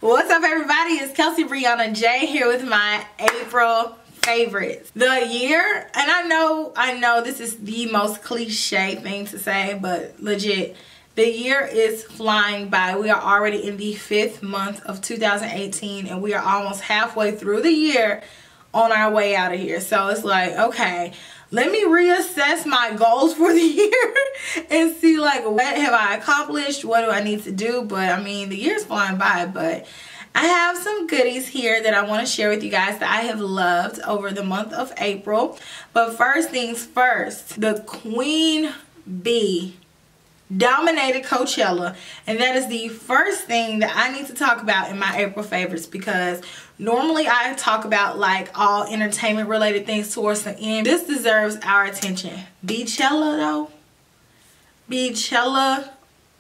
What's up, everybody? It's KelseeBrianaJai here with my April favorites. The year, and I know this is the most cliche thing to say, but legit, the year is flying by. We are already in the 5th month of 2018 and we are almost halfway through the year on our way out of here. So it's like, okay, let me reassess my goals for the year and see like what have I accomplished, what do I need to do. But I mean, the year's flying by, but I have some goodies here that I want to share with you guys that I have loved over the month of April. But first things first, the Queen Bee dominated Coachella, and that is the first thing that I need to talk about in my April favorites, because normally I talk about like all entertainment related things towards the end. This deserves our attention. Beachella though, Beachella,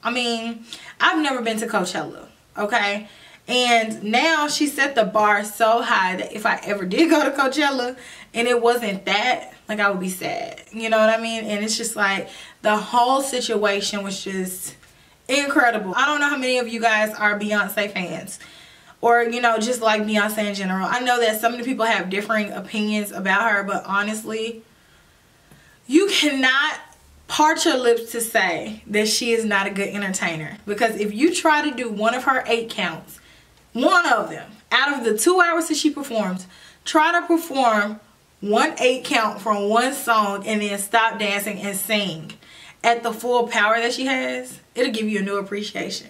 I mean, I've never been to Coachella, okay? And now she set the bar so high that if I ever did go to Coachella and it wasn't that, like, I would be sad. You know what I mean? And it's just like the whole situation was just incredible. I don't know how many of you guys are Beyonce fans or, you know, just like Beyonce in general. I know that so many people have differing opinions about her, but honestly, you cannot part your lips to say that she is not a good entertainer. Because if you try to do one of her 8 counts, one of them, out of the 2 hours that she performs, try to perform 1 8 count from one song and then stop dancing and sing at the full power that she has, it'll give you a new appreciation.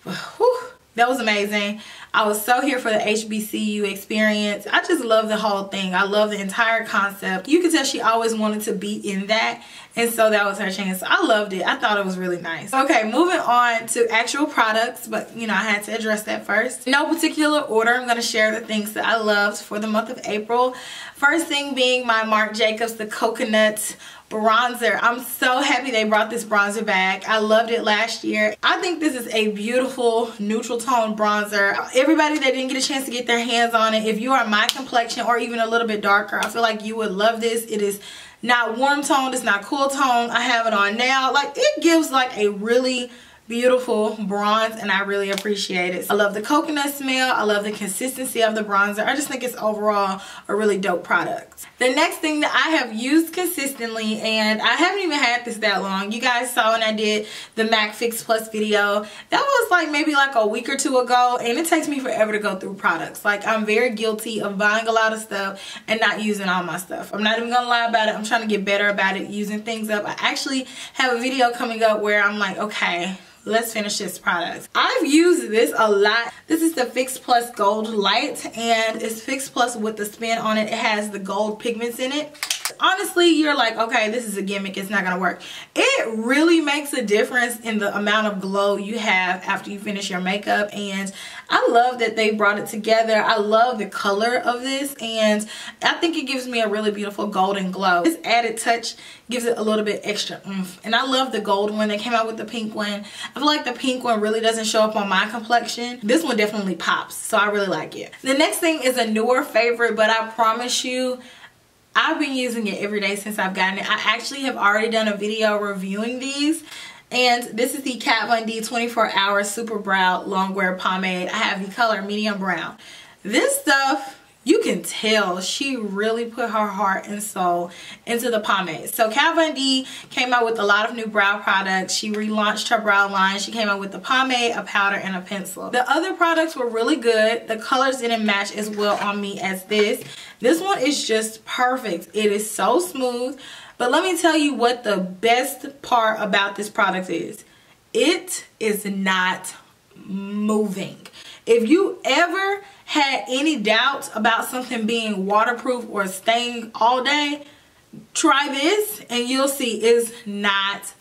Whew, that was amazing. I was so here for the HBCU experience. I just love the whole thing. I love the entire concept. You can tell she always wanted to be in that, and so that was her chance. I loved it. I thought it was really nice. Okay, moving on to actual products, but you know, I had to address that first. In no particular order, I'm going to share the things that I loved for the month of April. First thing being my Marc Jacobs, the Coconut bronzer. I'm so happy they brought this bronzer back. I loved it last year. I think this is a beautiful neutral tone bronzer. Everybody that didn't get a chance to get their hands on it, if you are my complexion or even a little bit darker, I feel like you would love this. It is not warm toned, it's not cool tone. I have it on now. Like, it gives like a really beautiful bronze and I really appreciate it. I love the coconut smell. I love the consistency of the bronzer. I just think it's overall a really dope product. The next thing that I have used consistently, and I haven't even had this that long. You guys saw when I did the MAC Fix Plus video. That was like maybe like a week or 2 ago, and it takes me forever to go through products. Like, I'm very guilty of buying a lot of stuff and not using all my stuff. I'm not even gonna lie about it. I'm trying to get better about it, using things up. I actually have a video coming up where I'm like, okay, let's finish this product. I've used this a lot. This is the Fix Plus Gold Light, and it's Fix Plus with the spin on it. It has the gold pigments in it. Honestly, you're like, okay, this is a gimmick, it's not gonna work. It really makes a difference in the amount of glow you have after you finish your makeup, and I love that they brought it together. I love the color of this, and I think it gives me a really beautiful golden glow. This added touch gives it a little bit extra oomph, and I love the gold one. They came out with the pink one. I feel like the pink one really doesn't show up on my complexion. This one definitely pops, so I really like it. The next thing is a newer favorite, but I promise you, I've been using it every day since I've gotten it. I actually have already done a video reviewing these. And this is the Kat Von D 24 Hour Super Brow Longwear Pomade. I have the color medium brown. This stuff, you can tell she really put her heart and soul into the pomade. So Kat Von D came out with a lot of new brow products. She relaunched her brow line. She came out with the pomade, a powder, and a pencil. The other products were really good. The colors didn't match as well on me as this. This one is just perfect. It is so smooth. But let me tell you what the best part about this product is. It is not moving. If you ever had any doubts about something being waterproof or staying all day, try this and you'll see it's not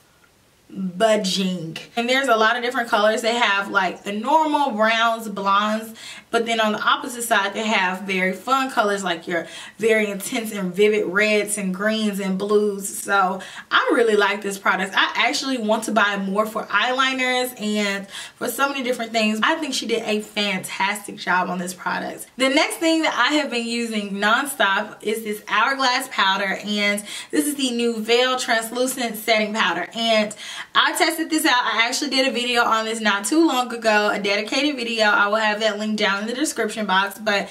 budging. And there's a lot of different colors. They have like the normal browns, blondes, but then on the opposite side they have very fun colors like your very intense and vivid reds and greens and blues. So I really like this product. I actually want to buy more for eyeliners and for so many different things. I think she did a fantastic job on this product. The next thing that I have been using nonstop is this Hourglass powder, and this is the new Veil Translucent Setting Powder. And I tested this out. I actually did a video on this not too long ago, a dedicated video. I will have that link down in the description box. But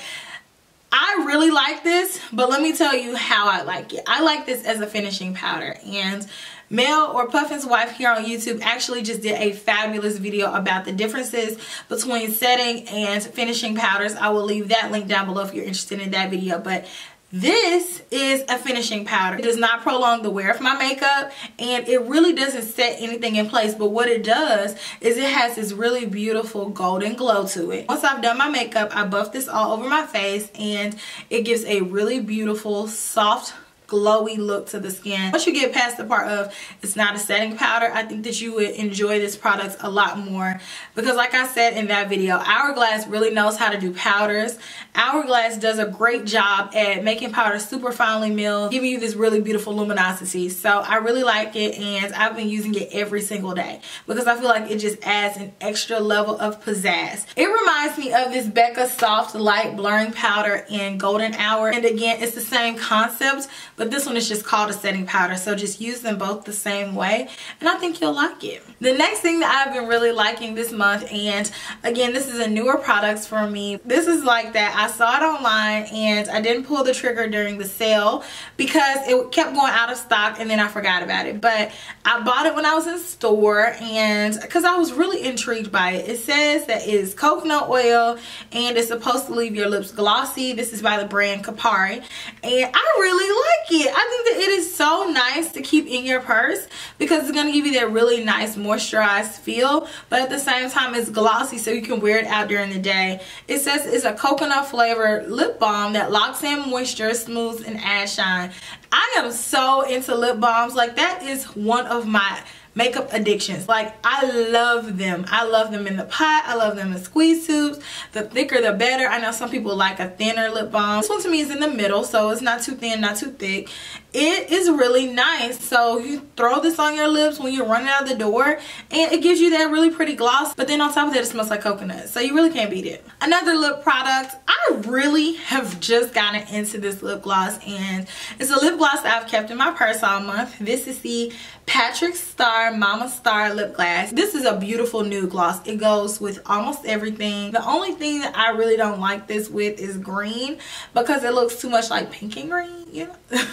I really like this, but let me tell you how I like it. I like this as a finishing powder, and Mel or Puffin's wife here on YouTube actually just did a fabulous video about the differences between setting and finishing powders. I will leave that link down below if you're interested in that video. But this is a finishing powder. It does not prolong the wear of my makeup, and it really doesn't set anything in place. But what it does is it has this really beautiful golden glow to it. Once I've done my makeup, I buff this all over my face, and it gives a really beautiful, soft, glowy look to the skin. Once you get past the part of it's not a setting powder, I think that you would enjoy this product a lot more, because like I said in that video, Hourglass really knows how to do powders. Hourglass does a great job at making powder super finely milled, giving you this really beautiful luminosity. So I really like it, and I've been using it every single day because I feel like it just adds an extra level of pizzazz. It reminds me of this Becca Soft Light Blurring Powder in Golden Hour, and again, it's the same concept, but this one is just called a setting powder. So just use them both the same way, and I think you'll like it. The next thing that I've been really liking this month, and again, this is a newer product for me. This is like that. I saw it online and I didn't pull the trigger during the sale because it kept going out of stock, and then I forgot about it. But I bought it when I was in store, and because I was really intrigued by it. It says that it is coconut oil and it's supposed to leave your lips glossy. This is by the brand Kapari, and I really like it. I think that it is so nice to keep in your purse because it's going to give you that really nice moisturized feel, but at the same time it's glossy so you can wear it out during the day. It says it's a coconut flavored lip balm that locks in moisture, smooths, and adds shine. I am so into lip balms. Like, that is one of my makeup addictions. Like, I love them. I love them in the pot. I love them in squeeze tubes. The thicker the better. I know some people like a thinner lip balm. This one to me is in the middle, so it's not too thin, not too thick. It is really nice. So you throw this on your lips when you're running out of the door, and it gives you that really pretty gloss, but then on top of that it smells like coconut, so you really can't beat it. Another lip product, I really have just gotten into this lip gloss, and it's a lip gloss that I've kept in my purse all month. This is the Patrick Star Mama Star lip gloss. This is a beautiful nude gloss. It goes with almost everything. The only thing that I really don't like this with is green, because it looks too much like pink and green, you know.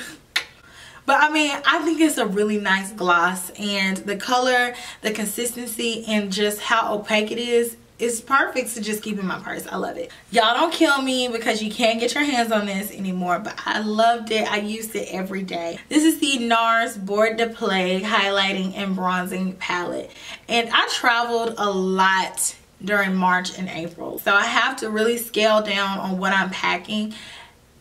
But I mean, I think it's a really nice gloss, and the color, the consistency, and just how opaque it is perfect to just keep in my purse. I love it. Y'all don't kill me because you can't get your hands on this anymore, but I loved it. I used it every day. This is the Nars Board de Plague Highlighting and Bronzing Palette, and I traveled a lot during March and April, so I have to really scale down on what I'm packing.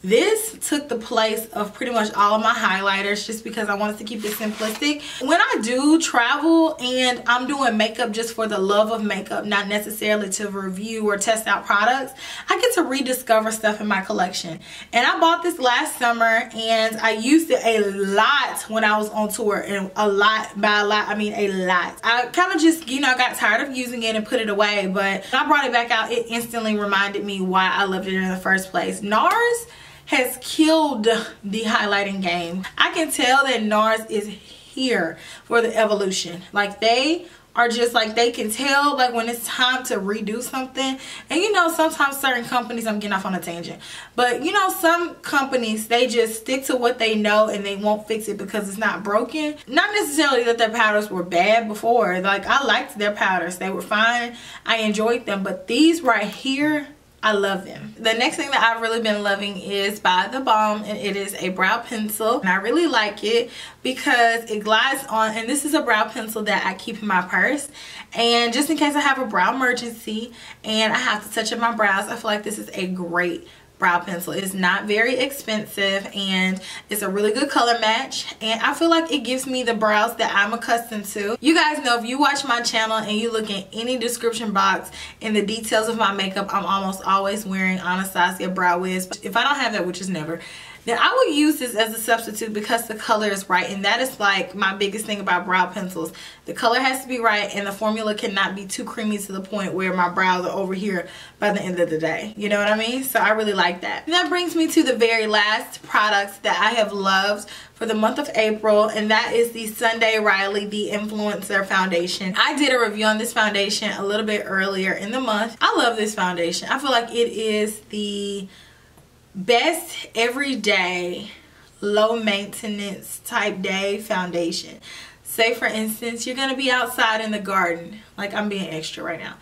This took the place of pretty much all of my highlighters just because I wanted to keep it simplistic. When I do travel and I'm doing makeup just for the love of makeup, not necessarily to review or test out products, I get to rediscover stuff in my collection. And I bought this last summer, and I used it a lot when I was on tour, and a lot, by a lot I mean a lot. I kind of just, you know, got tired of using it and put it away, but when I brought it back out, it instantly reminded me why I loved it in the first place. Nars has killed the highlighting game. I can tell that Nars is here for the evolution. Like, they are just like, they can tell like when it's time to redo something. And you know, sometimes certain companies, I'm getting off on a tangent, but you know, some companies, they just stick to what they know and they won't fix it because it's not broken. Not necessarily that their powders were bad before. Like, I liked their powders, they were fine, I enjoyed them, but these right here, I love them. The next thing that I've really been loving is by The Balm, and it is a brow pencil. And I really like it because it glides on, and this is a brow pencil that I keep in my purse. And just in case I have a brow emergency and I have to touch up my brows, I feel like this is a great brow pencil. It's not very expensive, and it's a really good color match, and I feel like it gives me the brows that I'm accustomed to. You guys know, if you watch my channel and you look in any description box in the details of my makeup, I'm almost always wearing Anastasia brow wiz. If I don't have that, which is never, then I would use this as a substitute because the color is right. And that is like my biggest thing about brow pencils. The color has to be right and the formula cannot be too creamy to the point where my brows are over here by the end of the day. You know what I mean? So I really like that. And that brings me to the very last products that I have loved for the month of April, and that is the Sunday Riley The Influencer Foundation. I did a review on this foundation a little bit earlier in the month. I love this foundation. I feel like it is the best everyday low maintenance type day foundation. Say for instance you're gonna be outside in the garden, like I'm being extra right now,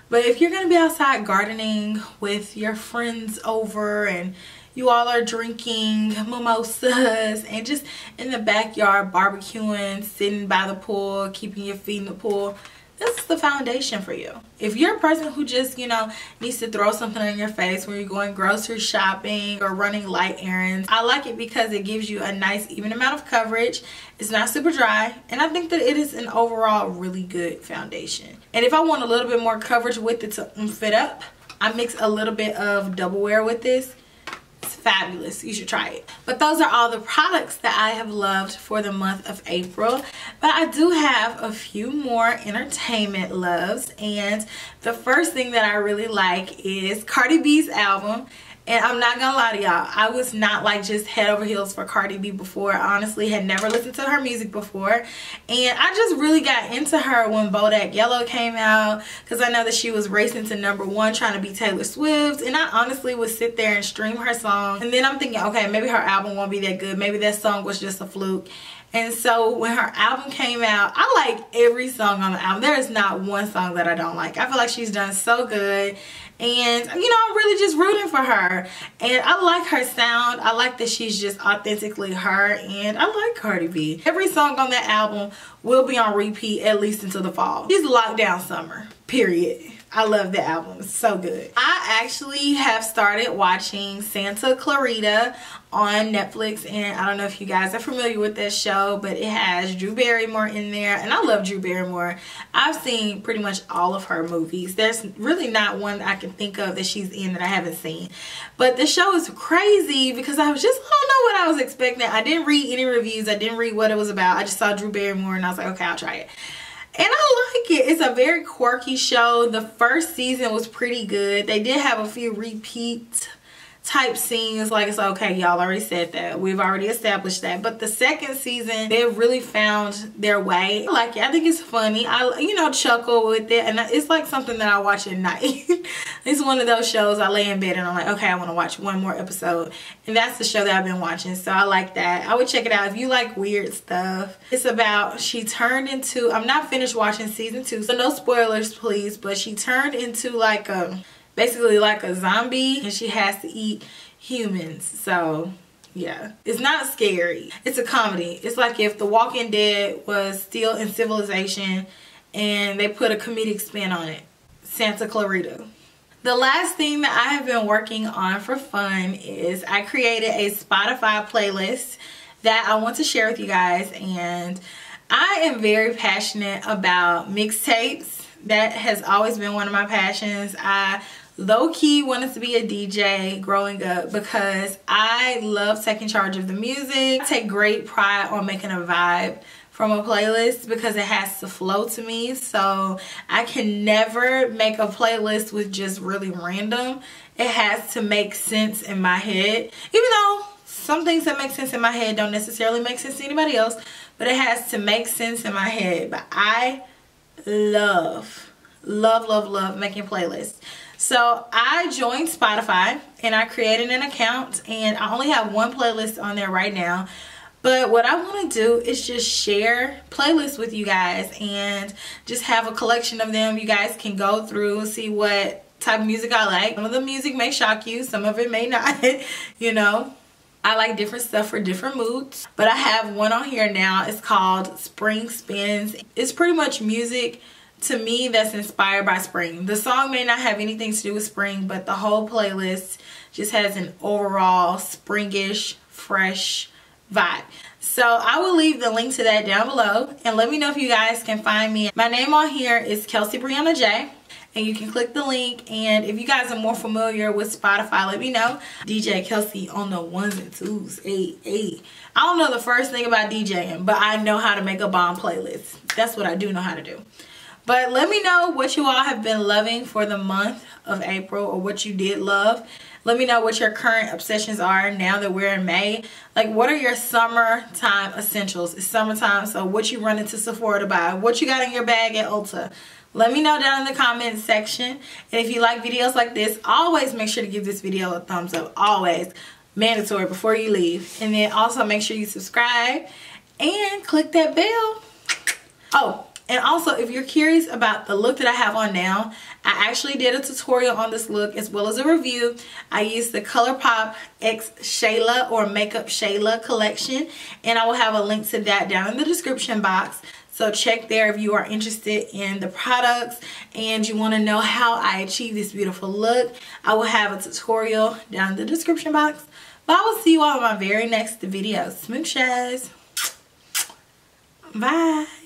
but if you're gonna be outside gardening with your friends over and you all are drinking mimosas and just in the backyard barbecuing, sitting by the pool, keeping your feet in the pool, this is the foundation for you. If you're a person who just, you know, needs to throw something on your face when you're going grocery shopping or running light errands, I like it because it gives you a nice even amount of coverage. It's not super dry, and I think that it is an overall really good foundation. And if I want a little bit more coverage with it to fit up, I mix a little bit of double wear with this. It's fabulous. You should try it. But those are all the products that I have loved for the month of April. But I do have a few more entertainment loves, and the first thing that I really like is Cardi B's album. And I'm not gonna lie to y'all, I was not like just head over heels for Cardi B before. I honestly had never listened to her music before, and I just really got into her when Bodak Yellow came out, because I know that she was racing to #1 trying to be Taylor Swift, and I honestly would sit there and stream her song, and then I'm thinking, okay, maybe her album won't be that good, maybe that song was just a fluke. And so when her album came out, I like every song on the album. There is not one song that I don't like. I feel like she's done so good. And, you know, I'm really just rooting for her. And I like her sound. I like that she's just authentically her. And I like Cardi B. Every song on that album will be on repeat at least until the fall. She's locked down summer, period. I love the album. It's so good. I actually have started watching Santa Clarita on Netflix, and I don't know if you guys are familiar with that show, but it has Drew Barrymore in there, and I love Drew Barrymore. I've seen pretty much all of her movies. There's really not one that I can think of that she's in that I haven't seen. But the show is crazy because I don't know what I was expecting. I didn't read any reviews. I didn't read what it was about. I just saw Drew Barrymore and I was like, okay, I'll try it. And I like it. It's a very quirky show. The first season was pretty good. They did have a few repeat type scenes, like it's okay, y'all already said that, we've already established that. But the second season, they really found their way. I like it. I think it's funny. I, you know, chuckle with it, and it's like something that I watch at night. It's one of those shows I lay in bed and I'm like, okay, I want to watch one more episode, and that's the show that I've been watching. So I like that. I would check it out if you like weird stuff. It's about, she turned into, I'm not finished watching season 2, so no spoilers please, but she turned into like a, basically like a zombie, and she has to eat humans. So yeah, it's not scary. It's a comedy. It's like if The Walking Dead was still in civilization and they put a comedic spin on it. Santa Clarita. The last thing that I have been working on for fun is I created a Spotify playlist that I want to share with you guys, and I am very passionate about mixtapes. That has always been one of my passions. I low-key wanted to be a DJ growing up because I love taking charge of the music. I take great pride on making a vibe from a playlist because it has to flow to me. So I can never make a playlist with just really random. It has to make sense in my head, even though some things that make sense in my head don't necessarily make sense to anybody else, but it has to make sense in my head. But I love making playlists. So I joined Spotify and I created an account, and I only have one playlist on there right now. But what I want to do is just share playlists with you guys and just have a collection of them. You guys can go through and see what type of music I like. Some of the music may shock you, some of it may not, you know. I like different stuff for different moods. But I have one on here now. It's called Spring Spins. It's pretty much music to me that's inspired by spring. The song may not have anything to do with spring, but the whole playlist just has an overall springish, fresh vibe. So I will leave the link to that down below, and let me know if you guys can find me. My name on here is KelseeBrianaJai, and you can click the link. And if you guys are more familiar with Spotify, let me know. DJ Kelsee on the ones and twos. Hey. I don't know the first thing about DJing, but I know how to make a bomb playlist. That's what I do know how to do. But let me know what you all have been loving for the month of April, or what you did love. Let me know what your current obsessions are now that we're in May. Like, what are your summertime essentials? It's summertime, so what you run into Sephora to buy? What you got in your bag at Ulta? Let me know down in the comments section. And if you like videos like this, always make sure to give this video a thumbs up. Always. Mandatory before you leave. And then also make sure you subscribe and click that bell. Oh, and also if you're curious about the look that I have on now, I actually did a tutorial on this look as well as a review. I used the ColourPop X Shayla or Makeup Shayla collection, and I will have a link to that down in the description box. So check there if you are interested in the products and you want to know how I achieve this beautiful look. I will have a tutorial down in the description box. But I will see you all in my very next video. Smooches. Bye.